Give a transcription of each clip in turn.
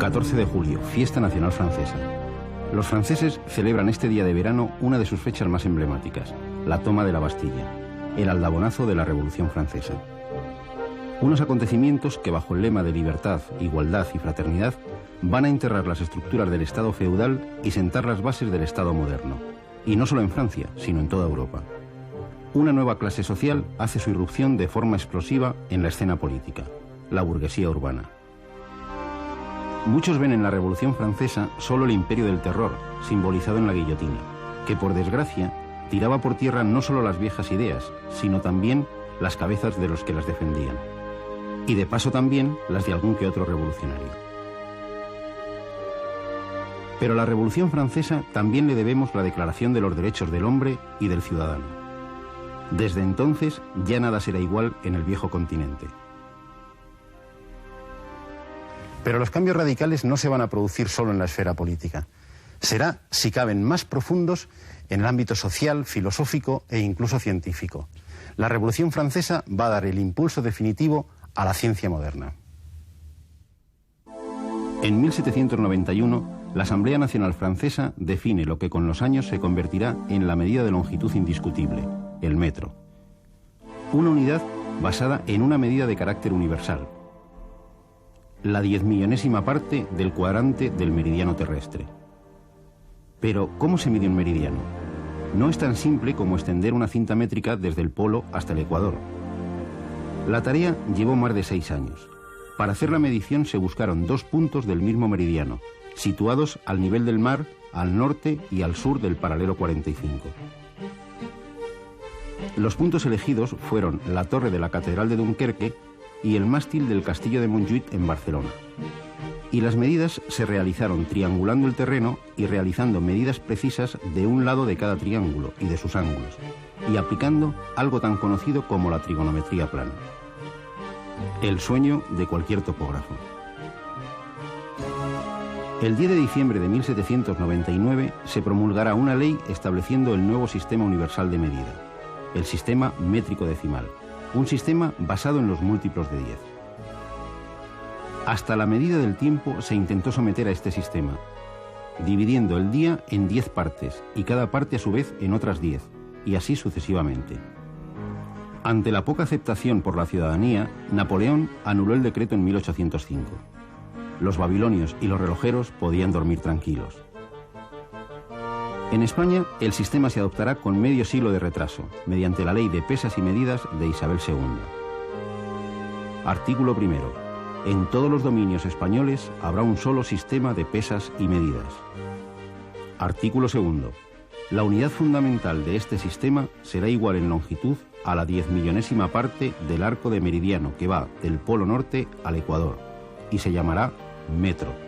14 de julio, fiesta nacional francesa. Los franceses celebran este día de verano una de sus fechas más emblemáticas, la toma de la Bastilla, el aldabonazo de la Revolución Francesa. Unos acontecimientos que, bajo el lema de libertad, igualdad y fraternidad, van a enterrar las estructuras del Estado feudal y sentar las bases del Estado moderno. Y no solo en Francia, sino en toda Europa. Una nueva clase social hace su irrupción de forma explosiva en la escena política, la burguesía urbana. Muchos ven en la Revolución Francesa solo el imperio del terror, simbolizado en la guillotina, que por desgracia tiraba por tierra no solo las viejas ideas, sino también las cabezas de los que las defendían. Y de paso también las de algún que otro revolucionario. Pero a la Revolución Francesa también le debemos la Declaración de los Derechos del Hombre y del Ciudadano. Desde entonces ya nada será igual en el viejo continente. Pero los cambios radicales no se van a producir solo en la esfera política. Será, si caben, más profundos en el ámbito social, filosófico e incluso científico. La Revolución Francesa va a dar el impulso definitivo a la ciencia moderna. En 1791, la Asamblea Nacional Francesa define lo que con los años se convertirá en la medida de longitud indiscutible, el metro. Una unidad basada en una medida de carácter universal, la 10.000.000ª parte del cuadrante del meridiano terrestre. Pero, ¿cómo se mide un meridiano? No es tan simple como extender una cinta métrica desde el polo hasta el ecuador. La tarea llevó más de 6 años. Para hacer la medición se buscaron 2 puntos del mismo meridiano, situados al nivel del mar, al norte y al sur del paralelo 45. Los puntos elegidos fueron la torre de la Catedral de Dunkerque y el mástil del Castillo de Montjuïc en Barcelona. Y las medidas se realizaron triangulando el terreno y realizando medidas precisas de un lado de cada triángulo y de sus ángulos, y aplicando algo tan conocido como la trigonometría plana. El sueño de cualquier topógrafo. El 10 de diciembre de 1799 se promulgará una ley estableciendo el nuevo sistema universal de medida, el sistema métrico decimal, un sistema basado en los múltiplos de 10. Hasta la medida del tiempo se intentó someter a este sistema, dividiendo el día en 10 partes y cada parte a su vez en otras 10, y así sucesivamente. Ante la poca aceptación por la ciudadanía, Napoleón anuló el decreto en 1805. Los babilonios y los relojeros podían dormir tranquilos. En España, el sistema se adoptará con medio siglo de retraso, mediante la Ley de Pesas y Medidas de Isabel II. Artículo primero. En todos los dominios españoles habrá un solo sistema de pesas y medidas. Artículo segundo. La unidad fundamental de este sistema será igual en longitud a la 10.000.000ª parte del arco de meridiano que va del polo norte al ecuador, y se llamará metro.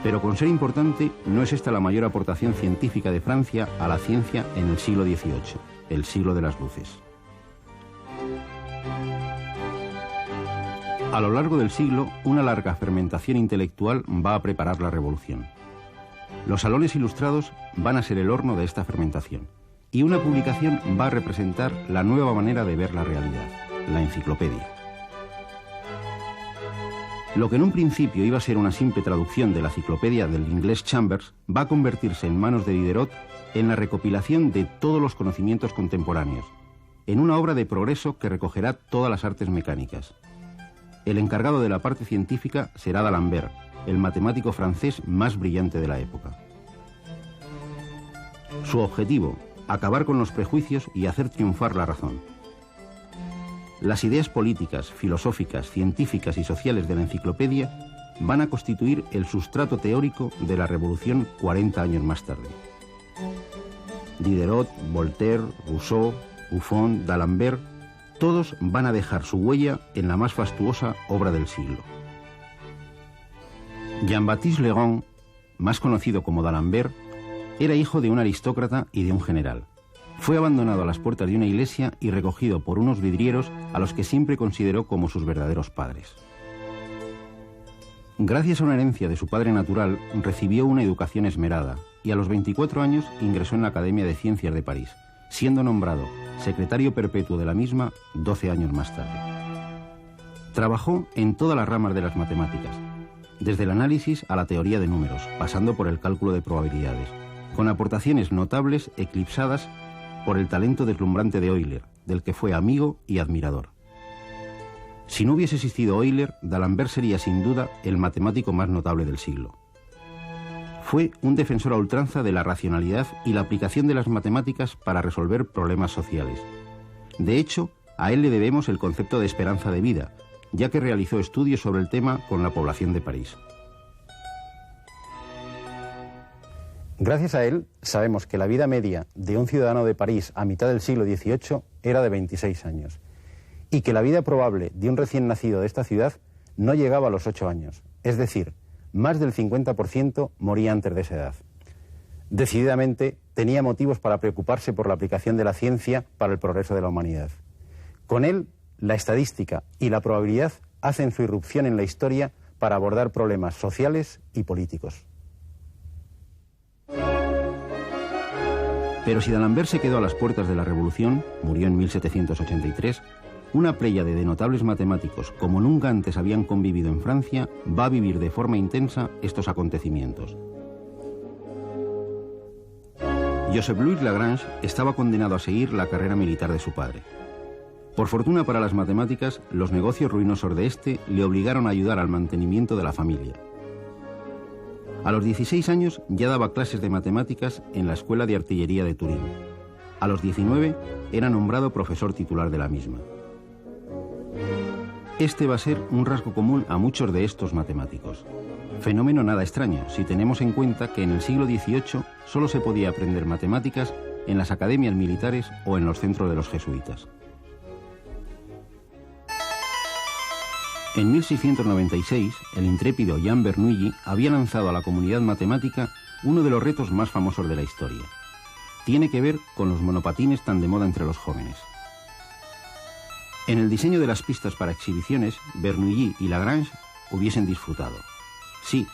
Pero con ser importante, no es esta la mayor aportación científica de Francia a la ciencia en el siglo XVIII, el siglo de las luces. A lo largo del siglo, una larga fermentación intelectual va a preparar la revolución. Los salones ilustrados van a ser el horno de esta fermentación, y una publicación va a representar la nueva manera de ver la realidad, la enciclopedia. Lo que en un principio iba a ser una simple traducción de la enciclopedia del inglés Chambers va a convertirse en manos de Diderot en la recopilación de todos los conocimientos contemporáneos, en una obra de progreso que recogerá todas las artes mecánicas. El encargado de la parte científica será d'Alembert, el matemático francés más brillante de la época. Su objetivo, acabar con los prejuicios y hacer triunfar la razón. Las ideas políticas, filosóficas, científicas y sociales de la enciclopedia van a constituir el sustrato teórico de la revolución 40 años más tarde. Diderot, Voltaire, Rousseau, Buffon, d'Alembert, todos van a dejar su huella en la más fastuosa obra del siglo. Jean-Baptiste Legrand, más conocido como d'Alembert, era hijo de un aristócrata y de un general. Fue abandonado a las puertas de una iglesia y recogido por unos vidrieros a los que siempre consideró como sus verdaderos padres. Gracias a una herencia de su padre natural, recibió una educación esmerada y a los 24 años ingresó en la Academia de Ciencias de París, siendo nombrado secretario perpetuo de la misma 12 años más tarde. Trabajó en todas las ramas de las matemáticas, desde el análisis a la teoría de números, pasando por el cálculo de probabilidades, con aportaciones notables eclipsadas por el talento deslumbrante de Euler, del que fue amigo y admirador. Si no hubiese existido Euler, D'Alembert sería sin duda el matemático más notable del siglo. Fue un defensor a ultranza de la racionalidad y la aplicación de las matemáticas para resolver problemas sociales. De hecho, a él le debemos el concepto de esperanza de vida, ya que realizó estudios sobre el tema con la población de París. Gracias a él, sabemos que la vida media de un ciudadano de París a mitad del siglo XVIII era de 26 años, y que la vida probable de un recién nacido de esta ciudad no llegaba a los 8 años, es decir, más del 50% moría antes de esa edad. Decididamente, tenía motivos para preocuparse por la aplicación de la ciencia para el progreso de la humanidad. Con él, la estadística y la probabilidad hacen su irrupción en la historia para abordar problemas sociales y políticos. Pero si D'Alembert se quedó a las puertas de la Revolución, murió en 1783, una pléyade de notables matemáticos como nunca antes habían convivido en Francia va a vivir de forma intensa estos acontecimientos. Joseph-Louis Lagrange estaba condenado a seguir la carrera militar de su padre. Por fortuna para las matemáticas, los negocios ruinosos de este le obligaron a ayudar al mantenimiento de la familia. A los 16 años ya daba clases de matemáticas en la Escuela de Artillería de Turín. A los 19 era nombrado profesor titular de la misma. Este va a ser un rasgo común a muchos de estos matemáticos. Fenómeno nada extraño si tenemos en cuenta que en el siglo XVIII solo se podía aprender matemáticas en las academias militares o en los centros de los jesuitas. En 1696, el intrépido Jean Bernoulli había lanzado a la comunidad matemática uno de los retos más famosos de la historia. Tiene que ver con los monopatines tan de moda entre los jóvenes. En el diseño de las pistas para exhibiciones, Bernoulli y Lagrange hubiesen disfrutado. Sí,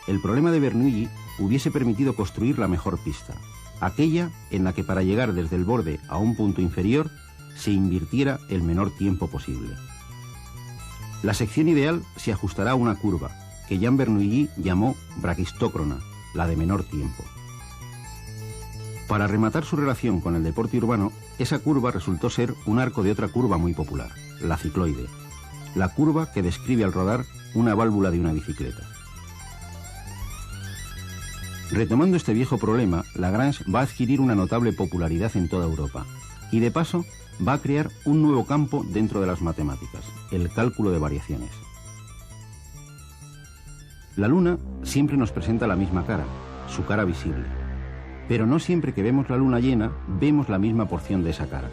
el problema de Bernoulli hubiese permitido construir la mejor pista, aquella en la que para llegar desde el borde a un punto inferior se invirtiera el menor tiempo posible. La sección ideal se ajustará a una curva, que Jean Bernoulli llamó braquistócrona, la de menor tiempo. Para rematar su relación con el deporte urbano, esa curva resultó ser un arco de otra curva muy popular, la cicloide, la curva que describe al rodar una válvula de una bicicleta. Retomando este viejo problema, Lagrange va a adquirir una notable popularidad en toda Europa y de paso va a crear un nuevo campo dentro de las matemáticas, el cálculo de variaciones. La Luna siempre nos presenta la misma cara, su cara visible. Pero no siempre que vemos la Luna llena, vemos la misma porción de esa cara.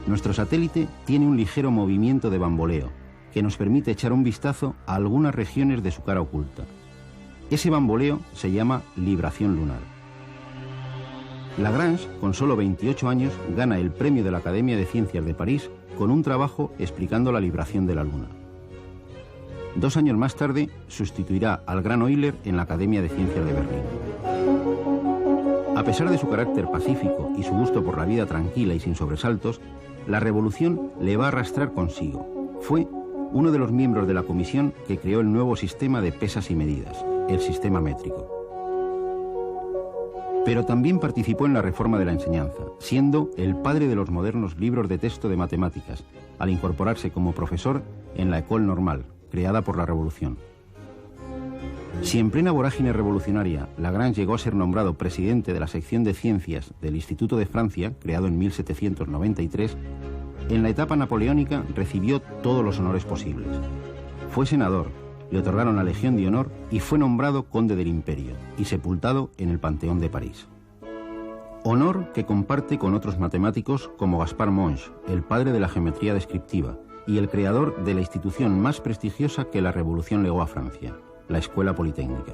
Nuestro satélite tiene un ligero movimiento de bamboleo, que nos permite echar un vistazo a algunas regiones de su cara oculta. Ese bamboleo se llama libración lunar. Lagrange, con solo 28 años, gana el premio de la Academia de Ciencias de París con un trabajo explicando la libración de la Luna. 2 años más tarde, sustituirá al gran Euler en la Academia de Ciencias de Berlín. A pesar de su carácter pacífico y su gusto por la vida tranquila y sin sobresaltos, la revolución le va a arrastrar consigo. Fue uno de los miembros de la comisión que creó el nuevo sistema de pesas y medidas, el sistema métrico. Pero también participó en la reforma de la enseñanza, siendo el padre de los modernos libros de texto de matemáticas, al incorporarse como profesor en la École Normale, creada por la Revolución. Si en plena vorágine revolucionaria Lagrange llegó a ser nombrado presidente de la sección de ciencias del Instituto de Francia, creado en 1793, en la etapa napoleónica recibió todos los honores posibles. Fue senador, le otorgaron la Legión de Honor y fue nombrado conde del Imperio y sepultado en el Panteón de París. Honor que comparte con otros matemáticos como Gaspard Monge, el padre de la geometría descriptiva y el creador de la institución más prestigiosa que la Revolución legó a Francia, la Escuela Politécnica.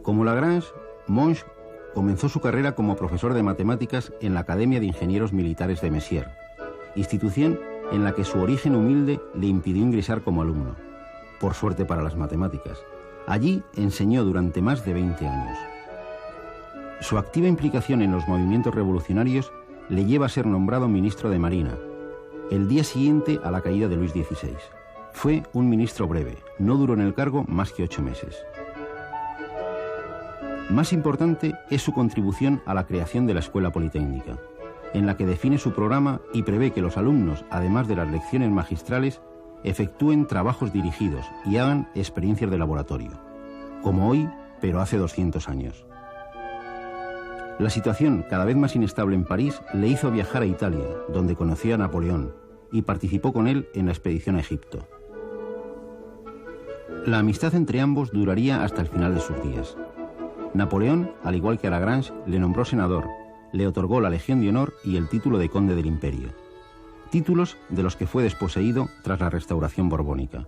Como Lagrange, Monge comenzó su carrera como profesor de matemáticas en la Academia de Ingenieros Militares de Messières, institución en la que su origen humilde le impidió ingresar como alumno. Por suerte para las matemáticas. Allí enseñó durante más de 20 años. Su activa implicación en los movimientos revolucionarios le lleva a ser nombrado ministro de Marina, el día siguiente a la caída de Luis XVI. Fue un ministro breve, no duró en el cargo más que 8 meses. Más importante es su contribución a la creación de la Escuela Politécnica, en la que define su programa y prevé que los alumnos, además de las lecciones magistrales, efectúen trabajos dirigidos y hagan experiencias de laboratorio, como hoy, pero hace 200 años. La situación cada vez más inestable en París le hizo viajar a Italia, donde conoció a Napoleón y participó con él en la expedición a Egipto. La amistad entre ambos duraría hasta el final de sus días. Napoleón, al igual que a Lagrange, le nombró senador, le otorgó la Legión de Honor y el título de conde del Imperio, títulos de los que fue desposeído tras la restauración borbónica.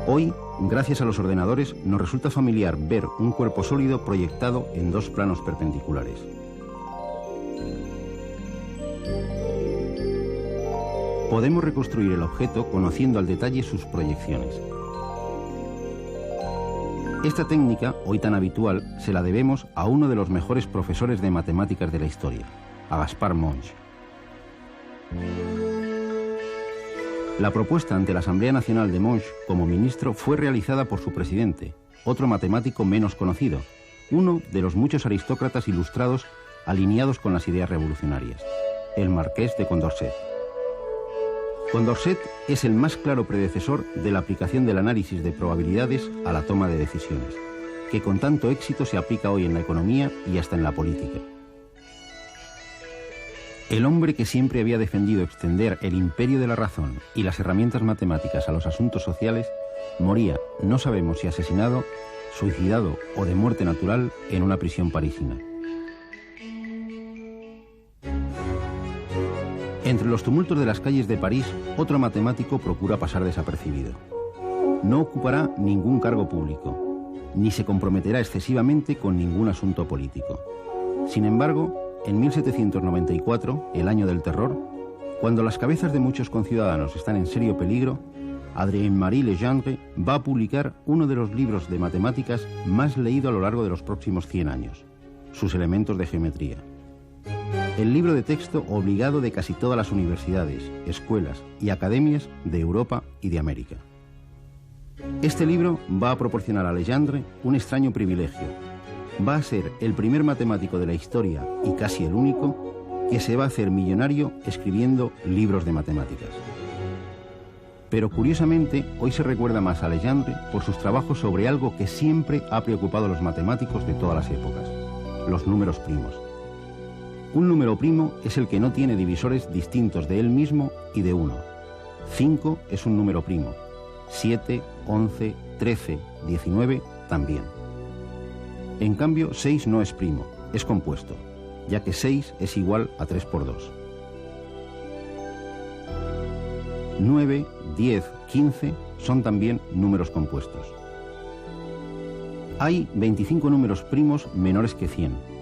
Hoy, gracias a los ordenadores, nos resulta familiar ver un cuerpo sólido proyectado en 2 planos perpendiculares. Podemos reconstruir el objeto conociendo al detalle sus proyecciones. Esta técnica, hoy tan habitual, se la debemos a uno de los mejores profesores de matemáticas de la historia, a Gaspard Monge. La propuesta ante la Asamblea Nacional de Monge como ministro fue realizada por su presidente, otro matemático menos conocido, uno de los muchos aristócratas ilustrados alineados con las ideas revolucionarias, el marqués de Condorcet. Condorcet es el más claro predecesor de la aplicación del análisis de probabilidades a la toma de decisiones, que con tanto éxito se aplica hoy en la economía y hasta en la política. El hombre que siempre había defendido extender el imperio de la razón y las herramientas matemáticas a los asuntos sociales, moría, no sabemos si asesinado, suicidado o de muerte natural, en una prisión parisina. Entre los tumultos de las calles de París, otro matemático procura pasar desapercibido. No ocupará ningún cargo público, ni se comprometerá excesivamente con ningún asunto político. Sin embargo, en 1794, el año del terror, cuando las cabezas de muchos conciudadanos están en serio peligro, Adrien-Marie Legendre va a publicar uno de los libros de matemáticas más leído a lo largo de los próximos 100 años, sus elementos de geometría. El libro de texto obligado de casi todas las universidades, escuelas y academias de Europa y de América. Este libro va a proporcionar a Legendre un extraño privilegio. Va a ser el primer matemático de la historia, y casi el único, que se va a hacer millonario escribiendo libros de matemáticas. Pero curiosamente, hoy se recuerda más a Legendre por sus trabajos sobre algo que siempre ha preocupado a los matemáticos de todas las épocas: los números primos. Un número primo es el que no tiene divisores distintos de él mismo y de 1. 5 es un número primo. 7, 11, 13, 19 también. En cambio, 6 no es primo, es compuesto, ya que 6 es igual a 3 por 2. 9, 10, 15 son también números compuestos. Hay 25 números primos menores que 100.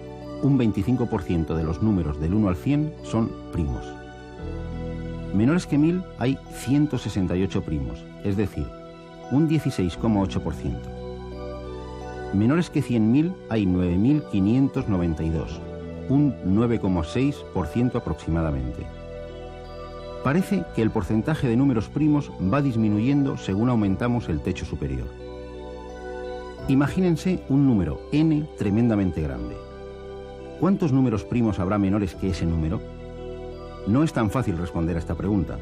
Un 25% de los números del 1 al 100 son primos. Menores que 1000 hay 168 primos, es decir, un 16,8%. Menores que 100.000 hay 9592, un 9,6% aproximadamente. Parece que el porcentaje de números primos va disminuyendo según aumentamos el techo superior. Imagínense un número n tremendamente grande. ¿Cuántos números primos habrá menores que ese número? No es tan fácil responder a esta pregunta.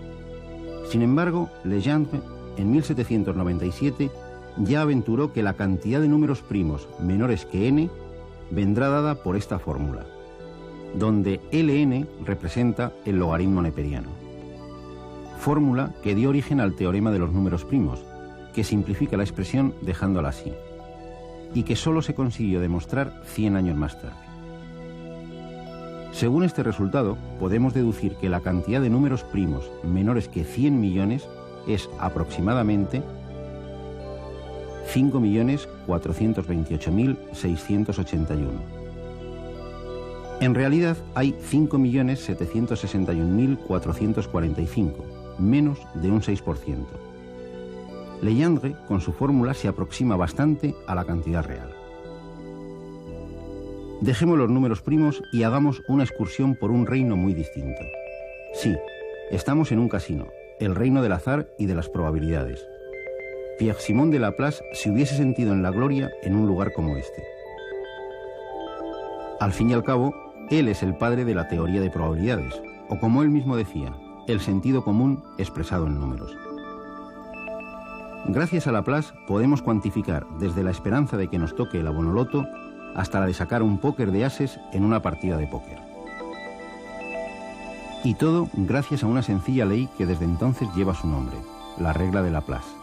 Sin embargo, Legendre, en 1797, ya aventuró que la cantidad de números primos menores que n vendrá dada por esta fórmula, donde Ln representa el logaritmo neperiano. Fórmula que dio origen al teorema de los números primos, que simplifica la expresión dejándola así, y que solo se consiguió demostrar 100 años más tarde. Según este resultado, podemos deducir que la cantidad de números primos menores que 100 millones es aproximadamente 5.428.681. En realidad hay 5.761.445, menos de un 6%. Legendre, con su fórmula, se aproxima bastante a la cantidad real. Dejemos los números primos y hagamos una excursión por un reino muy distinto. Sí, estamos en un casino, el reino del azar y de las probabilidades. Pierre-Simon de Laplace se hubiese sentido en la gloria en un lugar como este. Al fin y al cabo, él es el padre de la teoría de probabilidades, o como él mismo decía, el sentido común expresado en números. Gracias a Laplace podemos cuantificar desde la esperanza de que nos toque el abonoloto hasta la de sacar un póker de ases en una partida de póker. Y todo gracias a una sencilla ley que desde entonces lleva su nombre, la regla de Laplace.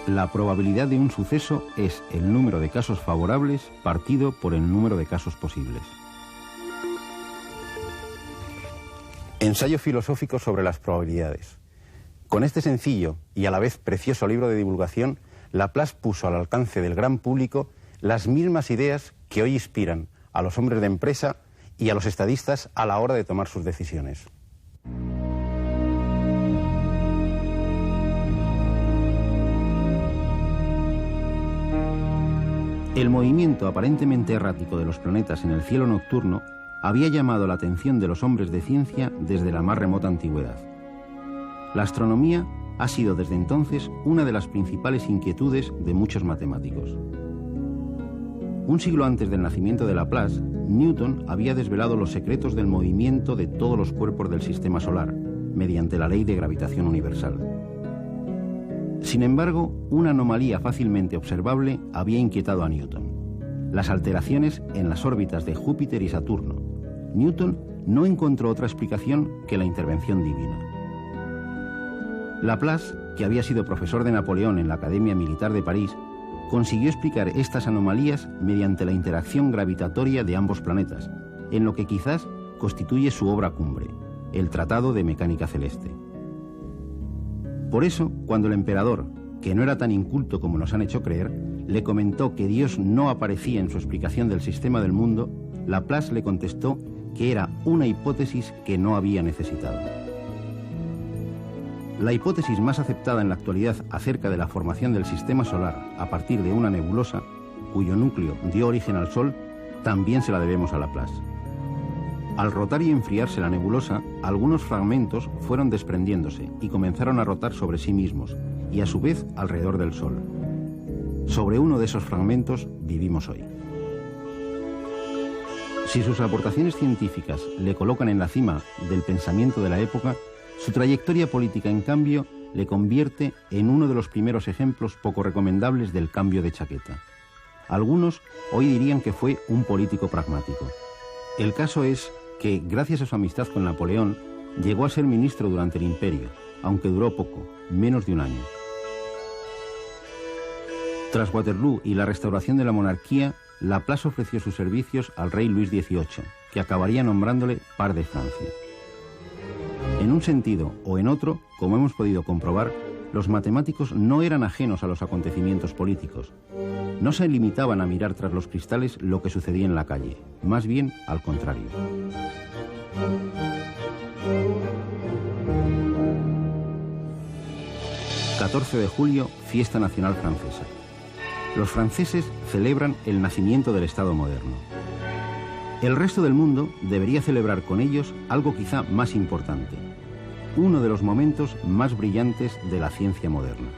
La probabilidad de un suceso es el número de casos favorables partido por el número de casos posibles. Ensayo filosófico sobre las probabilidades. Con este sencillo y a la vez precioso libro de divulgación, Laplace puso al alcance del gran público las mismas ideas que hoy inspiran a los hombres de empresa y a los estadistas a la hora de tomar sus decisiones. El movimiento aparentemente errático de los planetas en el cielo nocturno había llamado la atención de los hombres de ciencia desde la más remota antigüedad. La astronomía ha sido desde entonces una de las principales inquietudes de muchos matemáticos. Un siglo antes del nacimiento de Laplace, Newton había desvelado los secretos del movimiento de todos los cuerpos del sistema solar, mediante la ley de gravitación universal. Sin embargo, una anomalía fácilmente observable había inquietado a Newton: las alteraciones en las órbitas de Júpiter y Saturno. Newton no encontró otra explicación que la intervención divina. Laplace, que había sido profesor de Napoleón en la Academia Militar de París, consiguió explicar estas anomalías mediante la interacción gravitatoria de ambos planetas, en lo que quizás constituye su obra cumbre, el Tratado de Mecánica Celeste. Por eso, cuando el emperador, que no era tan inculto como nos han hecho creer, le comentó que Dios no aparecía en su explicación del sistema del mundo, Laplace le contestó que era una hipótesis que no había necesitado. La hipótesis más aceptada en la actualidad acerca de la formación del sistema solar a partir de una nebulosa, cuyo núcleo dio origen al Sol, también se la debemos a Laplace. Al rotar y enfriarse la nebulosa, algunos fragmentos fueron desprendiéndose y comenzaron a rotar sobre sí mismos, y a su vez alrededor del Sol. Sobre uno de esos fragmentos vivimos hoy. Si sus aportaciones científicas le colocan en la cima del pensamiento de la época, su trayectoria política, en cambio, le convierte en uno de los primeros ejemplos poco recomendables del cambio de chaqueta. Algunos hoy dirían que fue un político pragmático. El caso es que, gracias a su amistad con Napoleón, llegó a ser ministro durante el Imperio, aunque duró poco, menos de un año. Tras Waterloo y la restauración de la monarquía, Laplace ofreció sus servicios al rey Luis XVIII, que acabaría nombrándole par de Francia. En un sentido o en otro, como hemos podido comprobar, los matemáticos no eran ajenos a los acontecimientos políticos. No se limitaban a mirar tras los cristales lo que sucedía en la calle, más bien al contrario. ...14 de julio, fiesta nacional francesa. Los franceses celebran el nacimiento del Estado moderno. El resto del mundo debería celebrar con ellos algo quizá más importante, uno de los momentos más brillantes de la ciencia moderna.